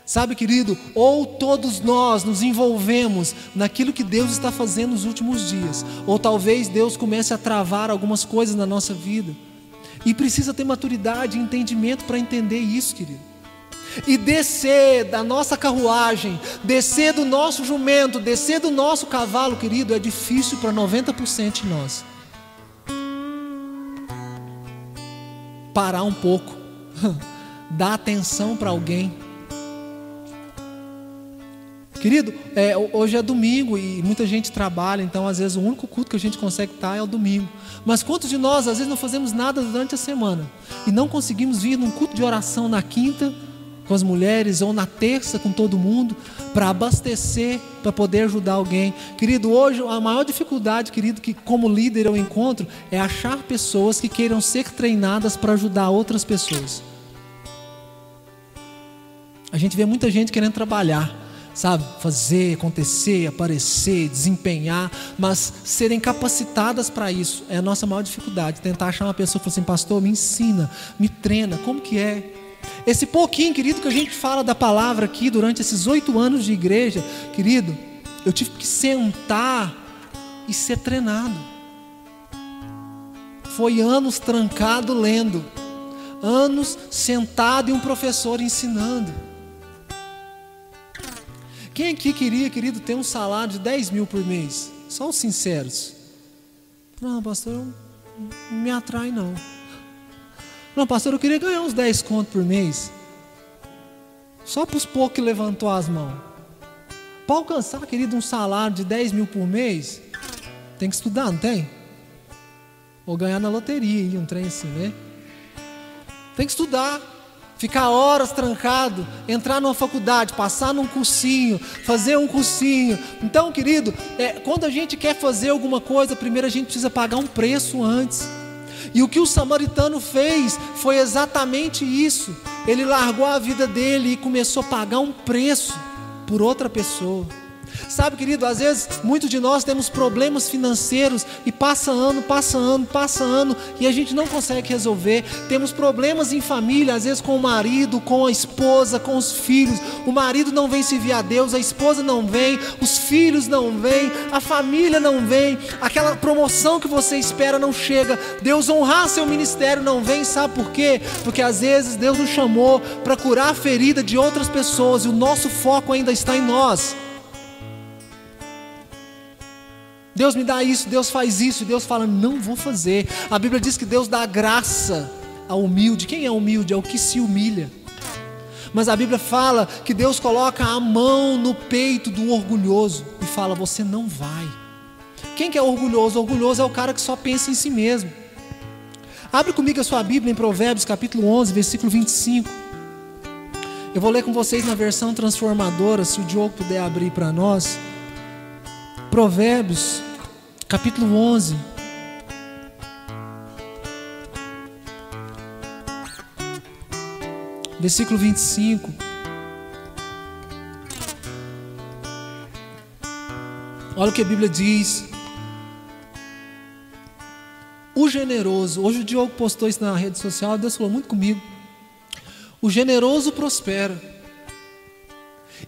Sabe, querido, ou todos nós nos envolvemos naquilo que Deus está fazendo nos últimos dias, ou talvez Deus comece a travar algumas coisas na nossa vida, e precisa ter maturidade e entendimento para entender isso, querido. E descer da nossa carruagem, descer do nosso jumento, descer do nosso cavalo, querido, é difícil para 90% de nós. Parar um pouco, dar atenção para alguém. Querido, hoje é domingo e muita gente trabalha, então às vezes o único culto que a gente consegue estar é o domingo. Mas quantos de nós às vezes não fazemos nada durante a semana e não conseguimos vir num culto de oração na quinta com as mulheres ou na terça com todo mundo para abastecer, para poder ajudar alguém? Querido, hoje a maior dificuldade, querido, que como líder eu encontro é achar pessoas que queiram ser treinadas para ajudar outras pessoas. A gente vê muita gente querendo trabalhar, sabe, fazer, acontecer, aparecer, desempenhar, mas serem capacitadas para isso é a nossa maior dificuldade. Tentar achar uma pessoa que fala assim: pastor, me ensina, me treina, como que é? Esse pouquinho, querido, que a gente fala da palavra aqui durante esses 8 anos de igreja, querido, eu tive que sentar e ser treinado. Foi anos trancado lendo, anos sentado e um professor ensinando. Quem aqui queria, querido, ter um salário de 10 mil por mês? Só os sinceros. Não, pastor, não me atrai não. Não, pastor, eu queria ganhar uns 10 contos por mês. Só para os poucos que levantou as mãos. Para alcançar, querido, um salário de 10 mil por mês, tem que estudar, não tem? Ou ganhar na loteria, um trem assim, né? Tem que estudar. Ficar horas trancado, entrar numa faculdade, passar num cursinho, fazer um cursinho. Então, querido, quando a gente quer fazer alguma coisa, primeiro a gente precisa pagar um preço antes. E o que o samaritano fez foi exatamente isso. Ele largou a vida dele e começou a pagar um preço por outra pessoa. Sabe, querido, às vezes muitos de nós temos problemas financeiros e passa ano e a gente não consegue resolver. Temos problemas em família, às vezes com o marido, com a esposa, com os filhos. O marido não vem servir a Deus, a esposa não vem, os filhos não vêm, a família não vem, aquela promoção que você espera não chega, Deus honrar seu ministério não vem. Sabe por quê? Porque às vezes Deus nos chamou para curar a ferida de outras pessoas e o nosso foco ainda está em nós. Deus me dá isso, Deus faz isso, e Deus fala: não vou fazer. A Bíblia diz que Deus dá graça ao humilde. Quem é humilde? É o que se humilha. Mas a Bíblia fala que Deus coloca a mão no peito do orgulhoso e fala: você não vai. Quem que é orgulhoso? Orgulhoso é o cara que só pensa em si mesmo. Abre comigo a sua Bíblia em Provérbios capítulo 11, versículo 25. Eu vou ler com vocês na versão transformadora, se o Diogo puder abrir para nós. Provérbios capítulo 11, versículo 25. Olha o que a Bíblia diz. O generoso, hoje o Diogo postou isso na rede social, Deus falou muito comigo. O generoso prospera,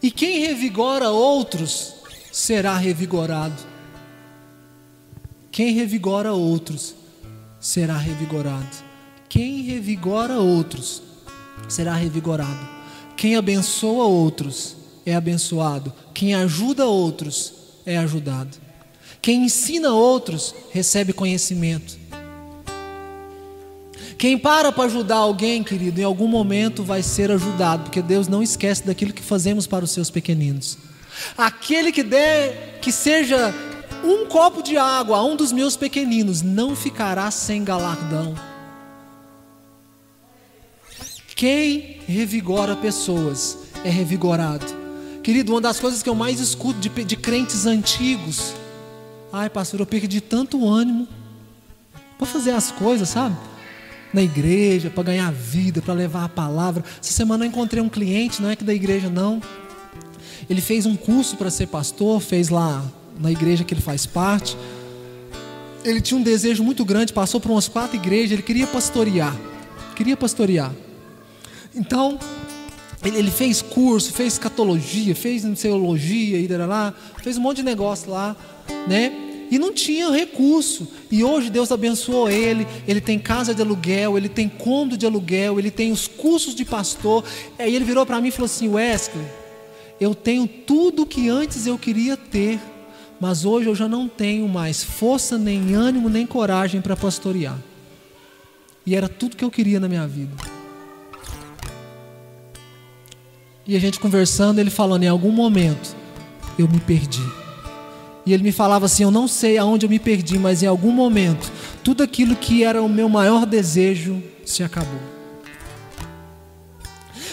e quem revigora outros será revigorado. Quem revigora outros será revigorado. Quem revigora outros será revigorado. Quem abençoa outros é abençoado. Quem ajuda outros é ajudado. Quem ensina outros recebe conhecimento. Quem para ajudar alguém, querido, em algum momento vai ser ajudado, porque Deus não esquece daquilo que fazemos para os seus pequeninos. Aquele que der, que seja um copo de água a um dos meus pequeninos, não ficará sem galardão. Quem revigora pessoas é revigorado. Querido, uma das coisas que eu mais escuto de crentes antigos: ai, pastor, eu perdi tanto ânimo para fazer as coisas, sabe? Na igreja, para ganhar vida, para levar a palavra. Essa semana eu encontrei um cliente, não é que da igreja não. Ele fez um curso para ser pastor, fez lá na igreja que ele faz parte. Ele tinha um desejo muito grande, passou por umas 4 igrejas, ele queria pastorear. Então, ele fez curso, fez escatologia, fez teologia, fez um monte de negócio lá, né? E não tinha recurso. E hoje Deus abençoou ele. Ele tem casa de aluguel, ele tem cômodo de aluguel, ele tem os cursos de pastor. Aí ele virou para mim e falou assim: Wesley, eu tenho tudo que antes eu queria ter, mas hoje eu já não tenho mais força, nem ânimo, nem coragem para pastorear. E era tudo que eu queria na minha vida. E a gente conversando, ele falando: em algum momento eu me perdi. E ele me falava assim: eu não sei aonde eu me perdi, mas em algum momento tudo aquilo que era o meu maior desejo se acabou.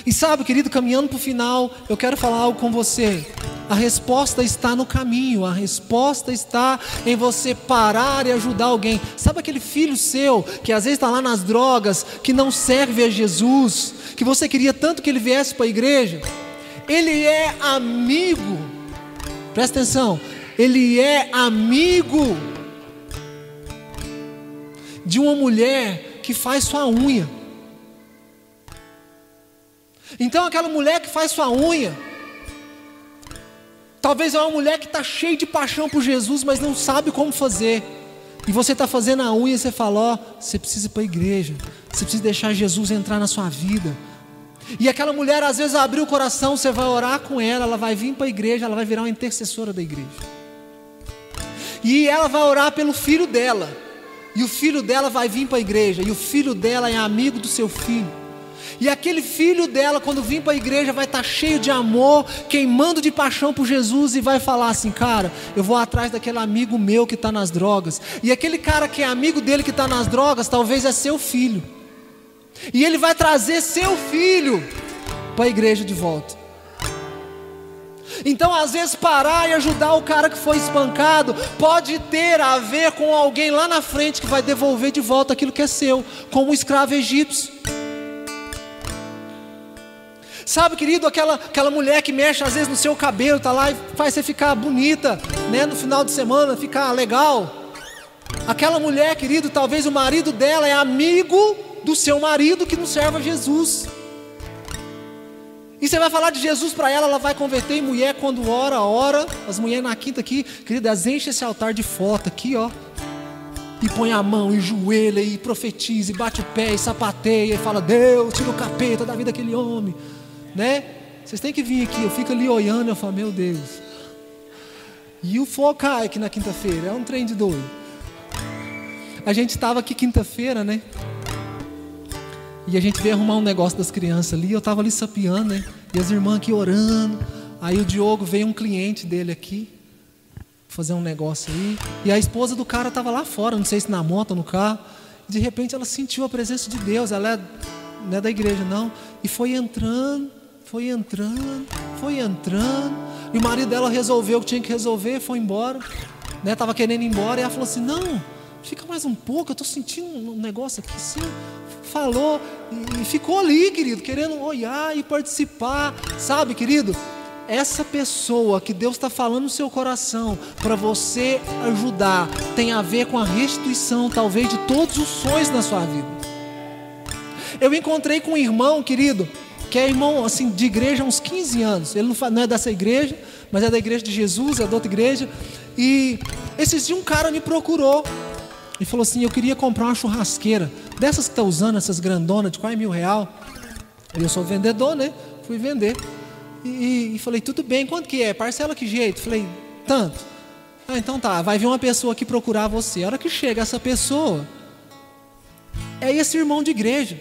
E sabe, querido, caminhando para o final, eu quero falar algo com você. A resposta está no caminho, a resposta está em você parar e ajudar alguém. Sabe aquele filho seu que às vezes está lá nas drogas, que não serve a Jesus, que você queria tanto que ele viesse para a igreja? Ele é amigo, presta atenção, ele é amigo de uma mulher que faz sua unha. Então aquela mulher que faz sua unha, talvez é uma mulher que está cheia de paixão por Jesus, mas não sabe como fazer. E você está fazendo a unha e você fala: ó, você precisa ir para a igreja, você precisa deixar Jesus entrar na sua vida. E aquela mulher às vezes abriu o coração, você vai orar com ela, ela vai vir para a igreja, ela vai virar uma intercessora da igreja. E ela vai orar pelo filho dela, e o filho dela vai vir para a igreja, e o filho dela é amigo do seu filho. E aquele filho dela, quando vir para a igreja, vai estar cheio de amor, queimando de paixão por Jesus, e vai falar assim: cara, eu vou atrás daquele amigo meu que está nas drogas. E aquele cara que é amigo dele que está nas drogas, talvez é seu filho. E ele vai trazer seu filho para a igreja de volta. Então, às vezes, parar e ajudar o cara que foi espancado pode ter a ver com alguém lá na frente que vai devolver de volta aquilo que é seu, como o escravo egípcio. Sabe, querido, aquela mulher que mexe às vezes no seu cabelo, tá lá e faz você ficar bonita, né, no final de semana, ficar legal. Aquela mulher, querido, talvez o marido dela é amigo do seu marido que não serve a Jesus. E você vai falar de Jesus para ela, ela vai converter em mulher quando ora. As mulheres na quinta aqui, querida, elas enchem esse altar de foto aqui, ó. E põe a mão, e joelha, e profetiza, e bate o pé, e sapateia, e fala: Deus, tira o capeta da vida daquele homem, né? Vocês têm que vir aqui, eu fico ali olhando, eu falo: meu Deus. E o fogo cai aqui na quinta-feira, é um trem de doido. A gente estava aqui quinta-feira, né? E a gente veio arrumar um negócio das crianças ali. Eu estava ali sapeando, né? E as irmãs aqui orando. Aí o Diogo, veio um cliente dele aqui fazer um negócio aí. E a esposa do cara estava lá fora, não sei se na moto ou no carro. De repente ela sentiu a presença de Deus. Ela não é da igreja não. E foi entrando. E o marido dela resolveu o que tinha que resolver, foi embora, né? Estava querendo ir embora. E ela falou assim: não, fica mais um pouco, eu estou sentindo um negócio aqui assim. Falou e ficou ali, querido, querendo olhar e participar, sabe, querido? Essa pessoa que Deus está falando no seu coração para você ajudar tem a ver com a restituição, talvez, de todos os sonhos na sua vida. Eu encontrei com um irmão, querido, que é irmão assim, de igreja há uns 15 anos. Ele não é dessa igreja, mas é da igreja de Jesus, é da outra igreja. E esses dias um cara me procurou e falou assim: eu queria comprar uma churrasqueira dessas que está usando, essas grandonas de quase R$1.000. Eu sou vendedor, né? Fui vender. E falei: tudo bem, quanto que é? Parcela que jeito? Falei: tanto. Ah, então tá, vai vir uma pessoa aqui procurar você. A hora que chega essa pessoa, é esse irmão de igreja.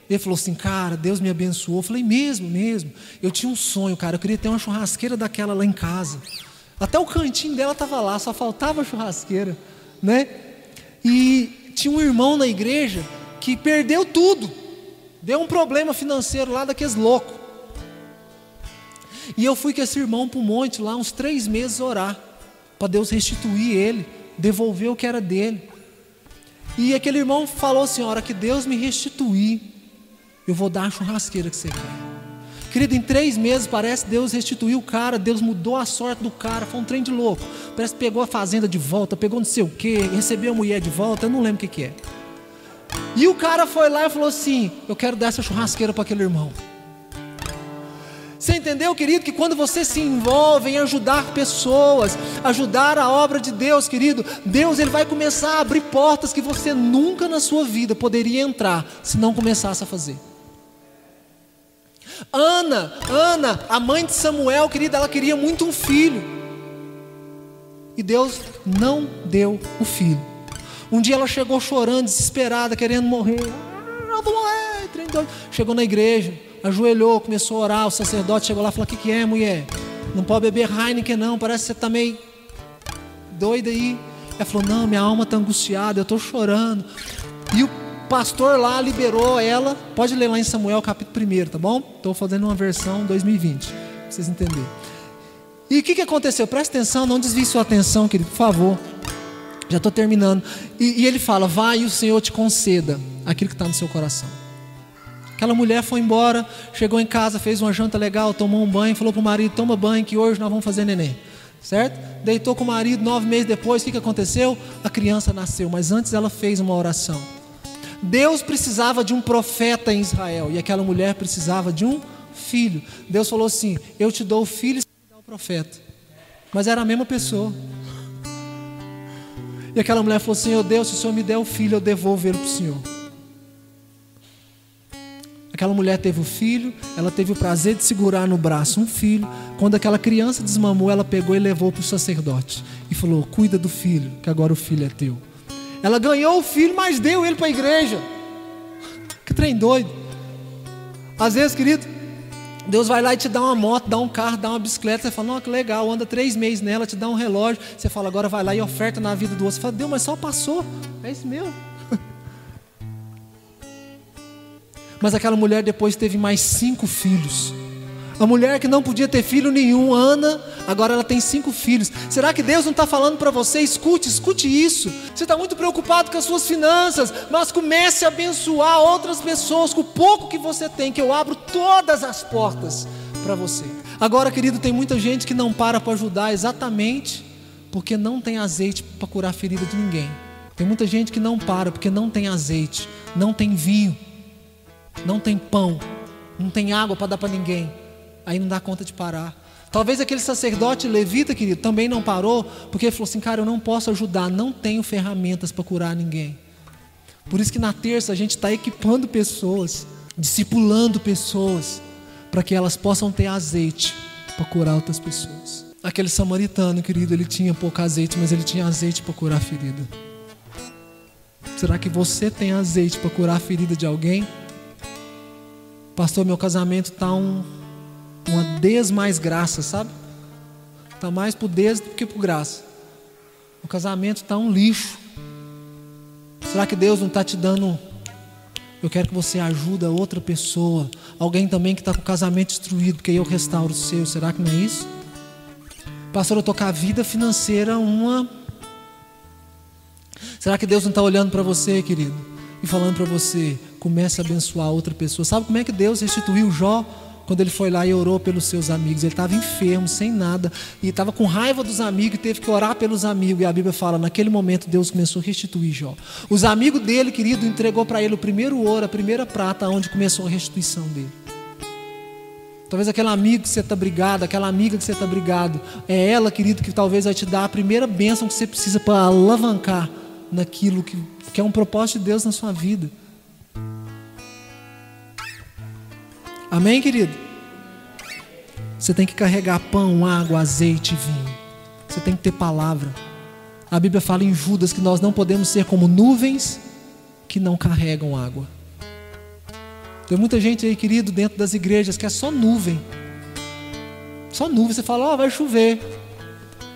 Ele falou assim: cara, Deus me abençoou. Eu falei: mesmo. Eu tinha um sonho, cara, eu queria ter uma churrasqueira daquela lá em casa. Até o cantinho dela estava lá, só faltava a churrasqueira, né? E tinha um irmão na igreja que perdeu tudo. Deu um problema financeiro lá daqueles loucos. E eu fui com esse irmão para o monte lá uns 3 meses orar, para Deus restituir ele, devolver o que era dele. E aquele irmão falou assim: a hora que Deus me restituir, eu vou dar a churrasqueira que você quer. Querido, em 3 meses parece que Deus restituiu o cara, Deus mudou a sorte do cara, foi um trem de louco. Parece que pegou a fazenda de volta, pegou não sei o que, recebeu a mulher de volta, eu não lembro o que é. E o cara foi lá e falou assim: eu quero dar essa churrasqueira para aquele irmão. Você entendeu, querido, que quando você se envolve em ajudar pessoas, ajudar a obra de Deus, querido, Deus ele vai começar a abrir portas que você nunca na sua vida poderia entrar, se não começasse a fazer. Ana, a mãe de Samuel, querida, ela queria muito um filho. E Deus não deu o filho. Um dia ela chegou chorando, desesperada, querendo morrer. Eu vou morrer, trem doido. Chegou na igreja, ajoelhou, começou a orar. O sacerdote chegou lá e falou: o que é, mulher? Não pode beber Heineken não, parece que você está meio doida aí. Ela falou: não, minha alma está angustiada, eu estou chorando. E o pastor lá liberou ela. Pode ler lá em Samuel capítulo 1, tá bom? Estou fazendo uma versão 2020, para vocês entenderem. E o que aconteceu? Presta atenção, não desvie sua atenção, querido, por favor. Já estou terminando. E ele fala: vai e o Senhor te conceda aquilo que está no seu coração. Aquela mulher foi embora, chegou em casa, fez uma janta legal, tomou um banho, falou para o marido: toma banho que hoje nós vamos fazer neném. Certo? Deitou com o marido, 9 meses depois, o que aconteceu? A criança nasceu, mas antes ela fez uma oração. Deus precisava de um profeta em Israel, e aquela mulher precisava de um filho. Deus falou assim: eu te dou o filho e você me dá o profeta. Mas era a mesma pessoa. E aquela mulher falou: Senhor Deus, se o Senhor me der o filho, eu devolvo ele para o Senhor. Aquela mulher teve o filho, ela teve o prazer de segurar no braço um filho. Quando aquela criança desmamou, ela pegou e levou para o sacerdote e falou: cuida do filho, que agora o filho é teu. Ela ganhou o filho, mas deu ele para a igreja. Que trem doido. Às vezes, querido, Deus vai lá e te dá uma moto, dá um carro, dá uma bicicleta. Você fala: não, que legal, anda 3 meses nela, te dá um relógio. Você fala: agora vai lá e oferta na vida do outro. Você fala: Deus, mas só passou. É isso mesmo. Mas aquela mulher depois teve mais 5 filhos. A mulher que não podia ter filho nenhum, Ana, agora ela tem 5 filhos. Será que Deus não está falando para você? Escute isso. Você está muito preocupado com as suas finanças, mas comece a abençoar outras pessoas com o pouco que você tem, que eu abro todas as portas para você. Agora, querido, tem muita gente que não para ajudar exatamente porque não tem azeite para curar a ferida de ninguém. Tem muita gente que não para porque não tem azeite, não tem vinho, não tem pão, não tem água para dar para ninguém. Aí não dá conta de parar. Talvez aquele sacerdote levita, querido, também não parou, porque ele falou assim: cara, eu não posso ajudar, não tenho ferramentas para curar ninguém. Por isso que na terça a gente está equipando pessoas, discipulando pessoas, para que elas possam ter azeite para curar outras pessoas. Aquele samaritano, querido, ele tinha pouco azeite, mas ele tinha azeite para curar a ferida. Será que você tem azeite para curar a ferida de alguém? Pastor, meu casamento está uma des mais graça, sabe? Está mais por des do que por graça. O casamento está um lixo. Será que Deus não está te dando? Eu quero que você ajude outra pessoa, alguém também que está com o casamento destruído, porque eu restauro o seu. Será que não é isso? Pastor, eu estou com a vida financeira Será que Deus não está olhando para você, querido, e falando para você, comece a abençoar outra pessoa? Sabe como é que Deus restituiu Jó? Quando ele foi lá e orou pelos seus amigos. Ele estava enfermo, sem nada, e estava com raiva dos amigos e teve que orar pelos amigos. E a Bíblia fala, naquele momento Deus começou a restituir Jó. Os amigos dele, querido, entregou para ele o primeiro ouro, a primeira prata, onde começou a restituição dele. Talvez aquele amigo que você está brigado, aquela amiga que você está brigado, é ela, querido, que talvez vai te dar a primeira bênção que você precisa para alavancar naquilo que é um propósito de Deus na sua vida. Amém, querido? Você tem que carregar pão, água, azeite e vinho. Você tem que ter palavra. A Bíblia fala em Judas que nós não podemos ser como nuvens que não carregam água. Tem muita gente aí, querido, dentro das igrejas que é só nuvem. Só nuvem. Você fala, ó, vai chover.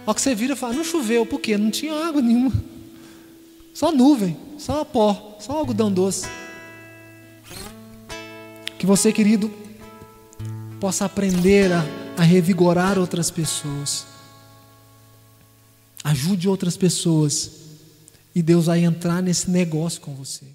Ó, que você vira e fala, não choveu. Por quê? Não tinha água nenhuma. Só nuvem, só pó, só algodão doce. Que você, querido, possa aprender a revigorar outras pessoas. Ajude outras pessoas. E Deus vai entrar nesse negócio com você.